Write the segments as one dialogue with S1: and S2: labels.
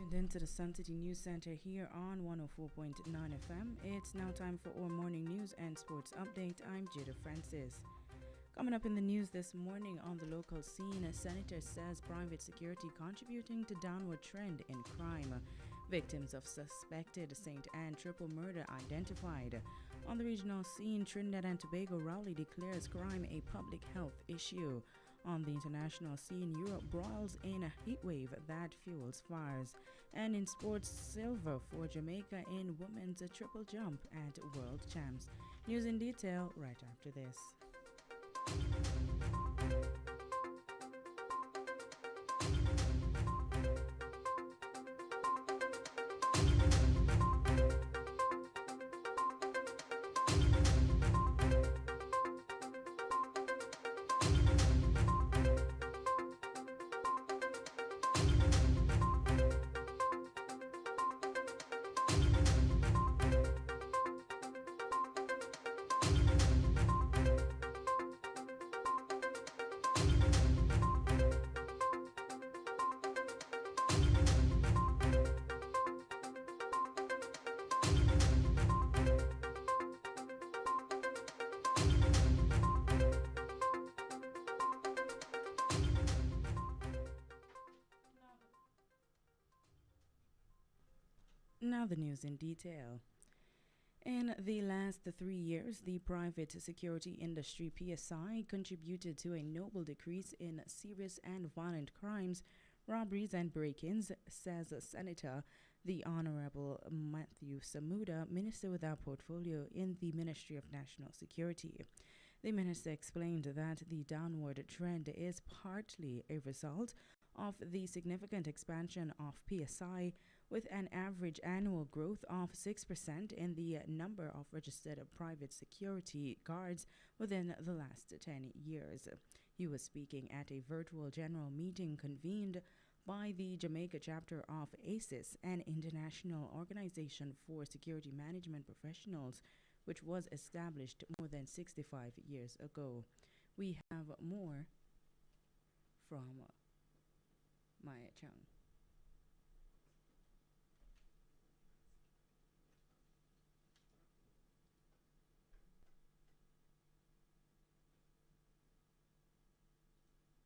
S1: tuned into the Suncity News Center here on 104.9 FM. It's now time for our morning news and sports update. I'm Jada Francis. Coming up in the news this morning on the local scene, a senator says private security contributing to downward trend in crime. Victims of suspected St. Anne triple murder identified. On the regional scene, Trinidad and Tobago Rowley declares crime a public health issue. On the international scene, Europe broils in a heat wave that fuels fires. And in sports, silver for Jamaica in women's triple jump at World Champs. News in detail right after this. Now the news in detail. In the last 3 years, the private security industry PSI contributed to a notable decrease in serious and violent crimes, robberies and break-ins, says Senator the Honorable Matthew Samuda, Minister without portfolio in the Ministry of National Security. The minister explained that the downward trend is partly a result of the significant expansion of PSI, with an average annual growth of 6% in the number of registered private security guards within the last 10 years. He was speaking at a virtual general meeting convened by the Jamaica chapter of ACES, an international organization for security management professionals, which was established more than 65 years ago. We have more from Maya Chung.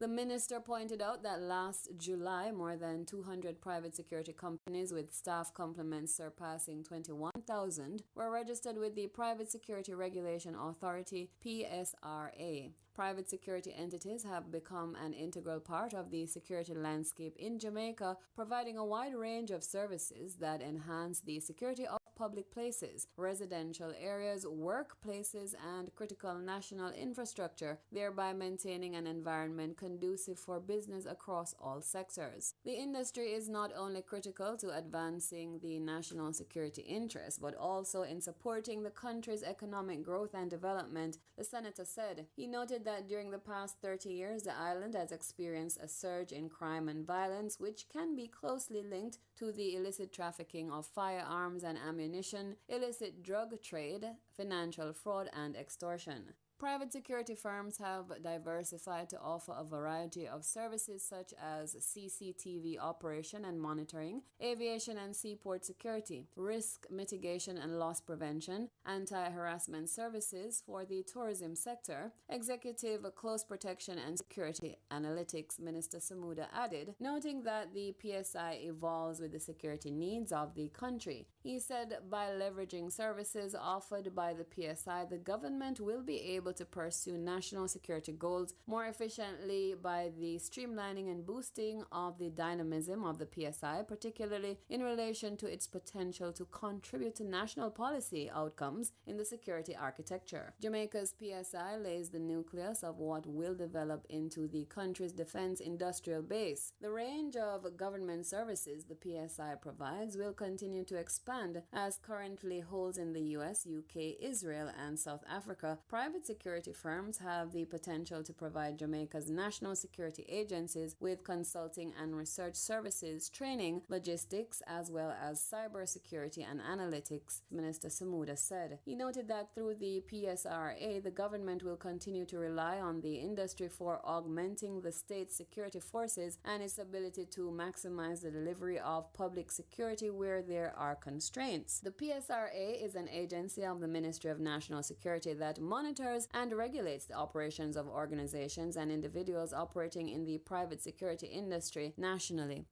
S2: The minister pointed out that last July, more than 200 private security companies with staff complements surpassing 21,000 were registered with the Private Security Regulation Authority, PSRA. Private security entities have become an integral part of the security landscape in Jamaica, providing a wide range of services that enhance the security of public places, residential areas, workplaces, and critical national infrastructure, thereby maintaining an environment conducive for business across all sectors. The industry is not only critical to advancing the national security interest, but also in supporting the country's economic growth and development, the senator said. He noted that during the past 30 years, the island has experienced a surge in crime and violence, which can be closely linked to the illicit trafficking of firearms and ammunition, illicit drug trade, financial fraud, and extortion. Private security firms have diversified to offer a variety of services such as CCTV operation and monitoring, aviation and seaport security, risk mitigation and loss prevention, anti-harassment services for the tourism sector, executive close protection and security analytics, Minister Samuda added, noting that the PSI evolves with the security needs of the country. He said by leveraging services offered by the PSI, the government will be able to pursue national security goals more efficiently by the streamlining and boosting of the dynamism of the PSI, particularly in relation to its potential to contribute to national policy outcomes in the security architecture. Jamaica's PSI lays the nucleus of what will develop into the country's defense industrial base. The range of government services the PSI provides will continue to expand, as currently holds in the US, UK, Israel, and South Africa. Private security firms have the potential to provide Jamaica's national security agencies with consulting and research services, training, logistics, as well as cybersecurity and analytics, Minister Samuda said. He noted that through the PSRA, the government will continue to rely on the industry for augmenting the state's security forces and its ability to maximize the delivery of public security where there are constraints. The PSRA is an agency of the Ministry of National Security that monitors and regulates the operations of organizations and individuals operating in the private security industry nationally.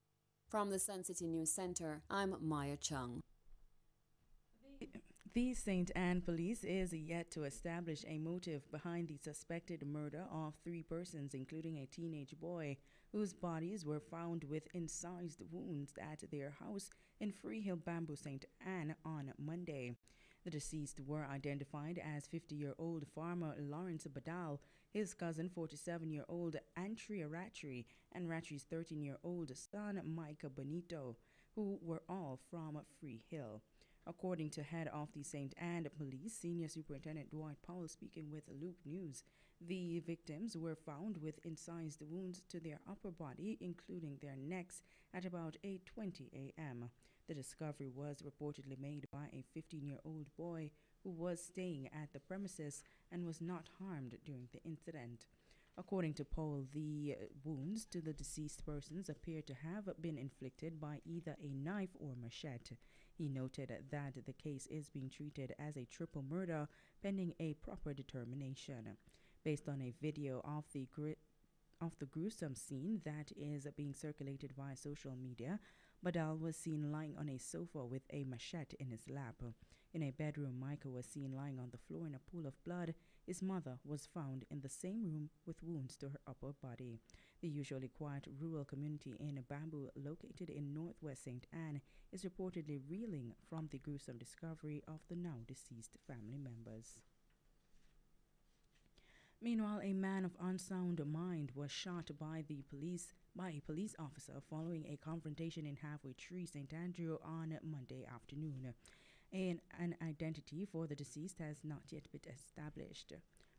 S2: From the Suncity News Center, I'm Maya Chung.
S1: The St. Anne police is yet to establish a motive behind the suspected murder of 3 persons, including a teenage boy, whose bodies were found with incised wounds at their house in Freehill Bamboo, St. Anne on Monday. The deceased were identified as 50-year-old farmer Lawrence Badal, his cousin 47-year-old Antria Rattry, and Rattry's 13-year-old son Micah Bonito, who were all from Freehill. According to head of the St. Anne Police, Senior Superintendent Dwight Powell speaking with Luke News, the victims were found with incised wounds to their upper body, including their necks, at about 8:20 a.m. The discovery was reportedly made by a 15-year-old boy who was staying at the premises and was not harmed during the incident. According to Powell, the wounds to the deceased persons appear to have been inflicted by either a knife or machete. He noted that the case is being treated as a triple murder pending a proper determination. Based on a video of the gruesome scene that is being circulated via social media, Badal was seen lying on a sofa with a machete in his lap. In a bedroom, Micah was seen lying on the floor in a pool of blood. His mother was found in the same room with wounds to her upper body. The usually quiet rural community in Bamboo, located in northwest St. Anne, is reportedly reeling from the gruesome discovery of the now deceased family members. Meanwhile, a man of unsound mind was shot by a police officer following a confrontation in Halfway Tree, St. Andrew, on Monday afternoon. An identity for the deceased has not yet been established.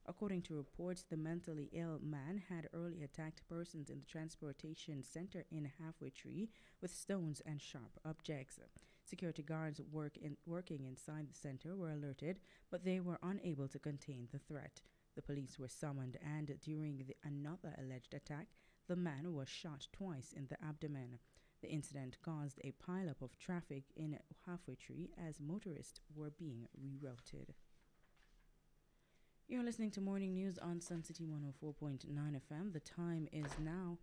S1: According to reports, the mentally ill man had earlier attacked persons in the transportation center in Halfway Tree with stones and sharp objects. Security guards working inside the center were alerted, but they were unable to contain the threat. The police were summoned, and during another alleged attack, the man was shot twice in the abdomen. The incident caused a pileup of traffic in Halfway Tree as motorists were being rerouted. You're listening to Morning News on Suncity 104.9 FM. The time is now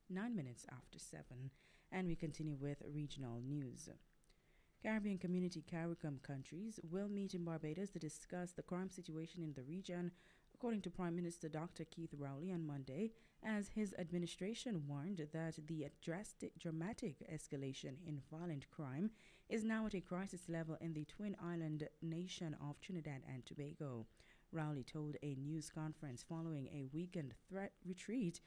S1: 9 minutes after 7, and we continue with regional news. Caribbean Community CARICOM countries will meet in Barbados to discuss the crime situation in the region, according to Prime Minister Dr. Keith Rowley on Monday, as his administration warned that the dramatic escalation in violent crime is now at a crisis level in the Twin Island nation of Trinidad and Tobago. Rowley told a news conference following a weekend retreat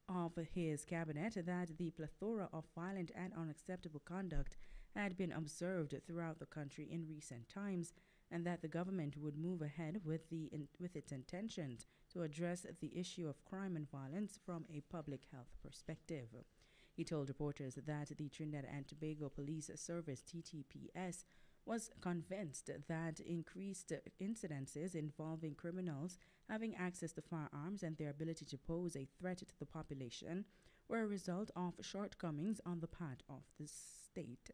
S1: of his cabinet that the plethora of violent and unacceptable conduct had been observed throughout the country in recent times, and that the government would move ahead with its intentions to address the issue of crime and violence from a public health perspective. He told reporters that the Trinidad and Tobago Police Service (TTPS) was convinced that increased incidences involving criminals having access to firearms and their ability to pose a threat to the population were a result of shortcomings on the part of the state.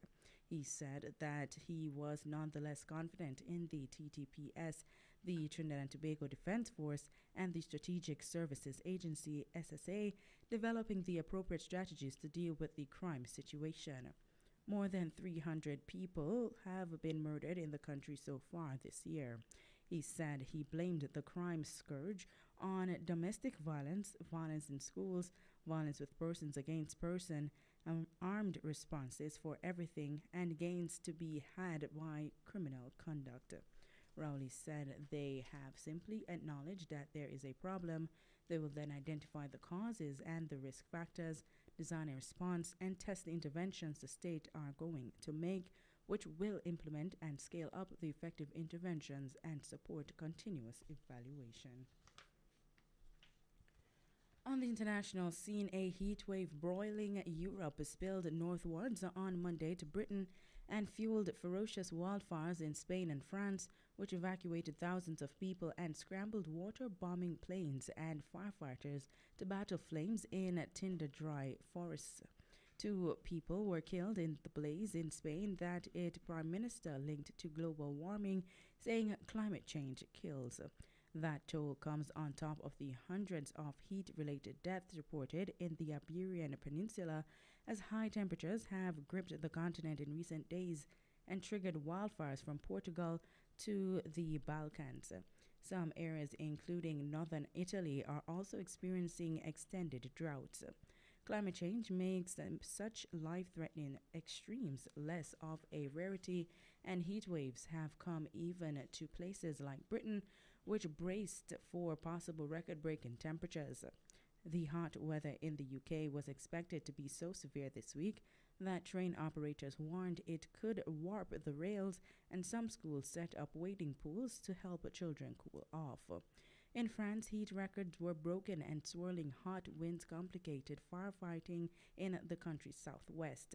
S1: He said that he was nonetheless confident in the TTPS, the Trinidad and Tobago Defense Force, and the Strategic Services Agency (SSA) developing the appropriate strategies to deal with the crime situation. More than 300 people have been murdered in the country so far this year. He said he blamed the crime scourge on domestic violence, violence in schools, violence with persons against person, armed responses for everything, and gains to be had by criminal conduct. Rowley said they have simply acknowledged that there is a problem. They will then identify the causes and the risk factors, design a response, and test the interventions the state are going to make which will implement and scale up the effective interventions and support continuous evaluation. On the international scene, a heat wave broiling Europe spilled northwards on Monday to Britain and fueled ferocious wildfires in Spain and France, which evacuated thousands of people and scrambled water bombing planes and firefighters to battle flames in tinder-dry forests. 2 people were killed in the blaze in Spain that its prime minister linked to global warming, saying climate change kills. That toll comes on top of the hundreds of heat-related deaths reported in the Iberian Peninsula as high temperatures have gripped the continent in recent days and triggered wildfires from Portugal to the Balkans. Some areas, including northern Italy, are also experiencing extended droughts. Climate change makes such life-threatening extremes less of a rarity, and heat waves have come even to places like Britain, which braced for possible record-breaking temperatures. The hot weather in the UK was expected to be so severe this week that train operators warned it could warp the rails, and some schools set up wading pools to help children cool off. In France, heat records were broken and swirling hot winds complicated firefighting in the country's southwest.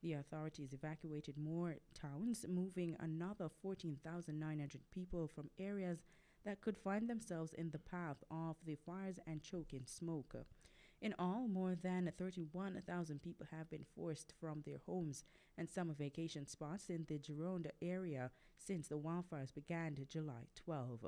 S1: The authorities evacuated more towns, moving another 14,900 people from areas that could find themselves in the path of the fires and choke in smoke. In all, more than 31,000 people have been forced from their homes and summer vacation spots in the Gironde area since the wildfires began July 12.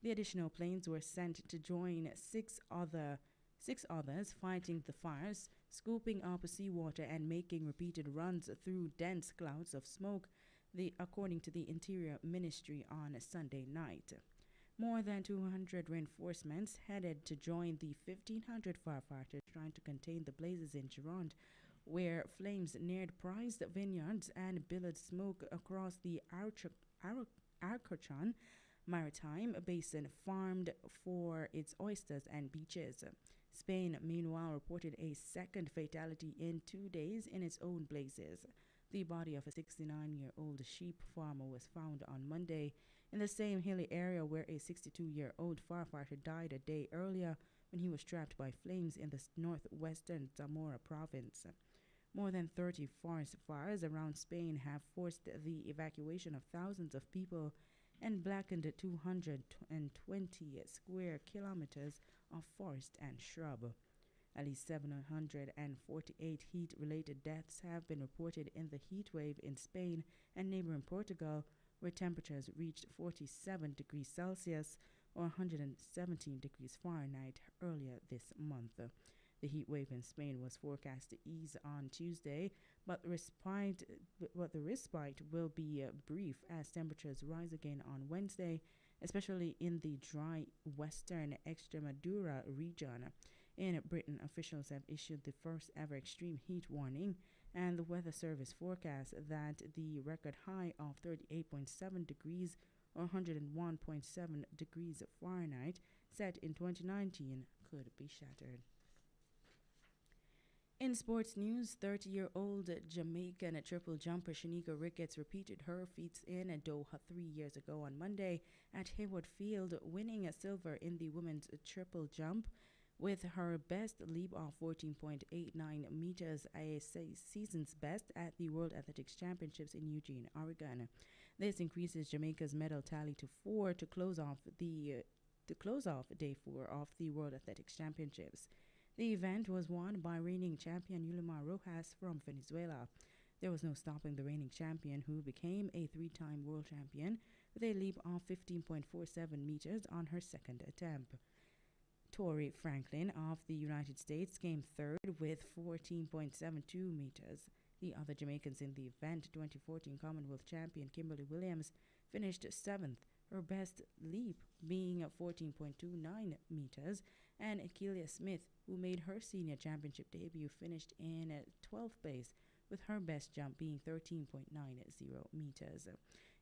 S1: The additional planes were sent to join six others fighting the fires, scooping up seawater and making repeated runs through dense clouds of smoke, according to the Interior Ministry on Sunday night. More than 200 reinforcements headed to join the 1,500 firefighters trying to contain the blazes in Gironde, where flames neared prized vineyards and billowed smoke across the Arcachon maritime basin farmed for its oysters and beaches. Spain, meanwhile, reported a second fatality in 2 days in its own blazes. The body of a 69-year-old sheep farmer was found on Monday in the same hilly area where a 62-year-old firefighter died a day earlier when he was trapped by flames in the northwestern Zamora province. More than 30 forest fires around Spain have forced the evacuation of thousands of people and blackened 220 square kilometers of forest and shrub. At least 748 heat-related deaths have been reported in the heat wave in Spain and neighboring Portugal, where temperatures reached 47 degrees Celsius or 117 degrees Fahrenheit earlier this month. The heat wave in Spain was forecast to ease on Tuesday, but the respite will be brief as temperatures rise again on Wednesday, especially in the dry western Extremadura region. In Britain, officials have issued the first ever extreme heat warning, and the Weather Service forecasts that the record high of 38.7 degrees or 101.7 degrees Fahrenheit set in 2019 could be shattered. In sports news, 30-year-old Jamaican triple jumper Shanika Ricketts repeated her feats in Doha 3 years ago on Monday at Hayward Field, winning a silver in the women's triple jump with her best leap of 14.89 meters, a season's best at the World Athletics Championships in Eugene, Oregon. This increases Jamaica's medal tally to 4 to close off day 4 of the World Athletics Championships. The event was won by reigning champion Yulimar Rojas from Venezuela. There was no stopping the reigning champion, who became a 3-time world champion with a leap of 15.47 meters on her second attempt. Tori Franklin of the United States came third with 14.72 meters. The other Jamaicans in the event, 2014 Commonwealth champion Kimberly Williams, finished 7th, her best leap being 14.29 meters, and Akeelia Smith, who made her senior championship debut, finished in 12th place, with her best jump being 13.90 meters.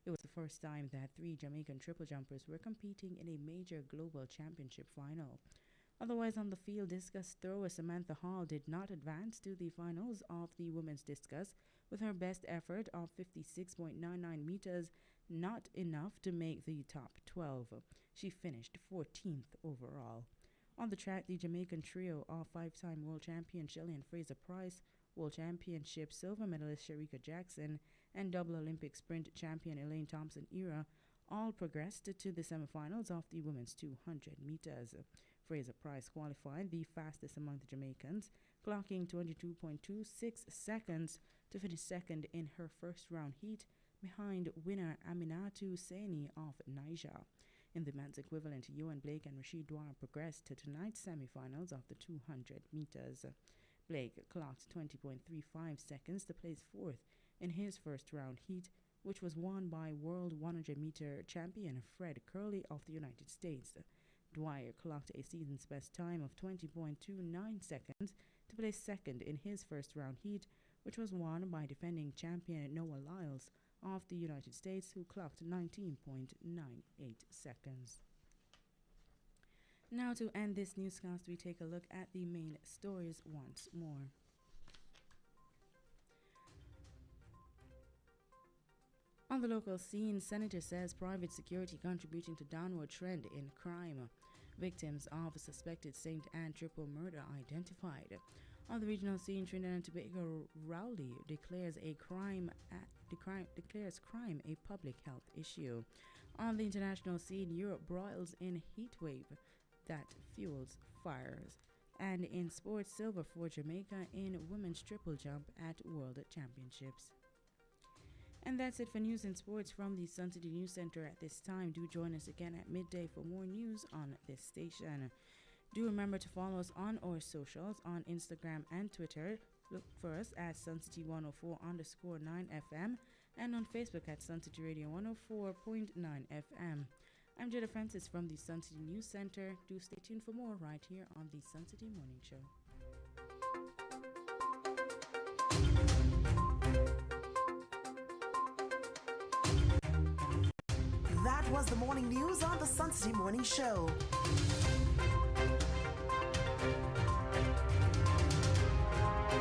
S1: It was the first time that 3 Jamaican triple jumpers were competing in a major global championship final. Otherwise, on the field, discus thrower Samantha Hall did not advance to the finals of the women's discus with her best effort of 56.99 meters, not enough to make the top 12. She finished 14th overall. On the track, the Jamaican trio of five-time world champion Shelley and Fraser Price, world championship silver medalist Sharika Jackson, and double Olympic sprint champion Elaine Thompson-Era all progressed to the semifinals of the women's 200 meters. Fraser Price qualified the fastest among the Jamaicans, clocking 22.26 seconds to finish second in her first round heat behind winner Aminatu Saini of Niger. In the men's equivalent, Ewan Blake and Rashid Dwyer progressed to tonight's semifinals of the 200 meters. Blake clocked 20.35 seconds to place fourth in his first round heat, which was won by world 100-meter champion Fred Curley of the United States. Dwyer clocked a season's best time of 20.29 seconds to place second in his first round heat, which was won by defending champion Noah Lyles of the United States, who clocked 19.98 seconds. Now, to end this newscast, we take a look at the main stories once more. On the local scene, Senator says private security contributing to downward trend in crime. Victims of a suspected St. Anne triple murder identified. On the regional scene, Trinidad and Tobago Rowley declares crime a public health issue. On the international scene, Europe broils in heat wave that fuels fires. And in sports, silver for Jamaica in women's triple jump at World Championships. And that's it for news and sports from the Suncity News Center at this time. Do join us again at midday for more news on this station. Do remember to follow us on our socials on Instagram and Twitter. Look for us at Suncity104.9 FM and on Facebook at Suncity Radio104.9 FM. I'm Jada Francis from the Suncity News Center. Do stay tuned for more right here on the Suncity Morning Show.
S3: That was the morning news on the Suncity Morning Show.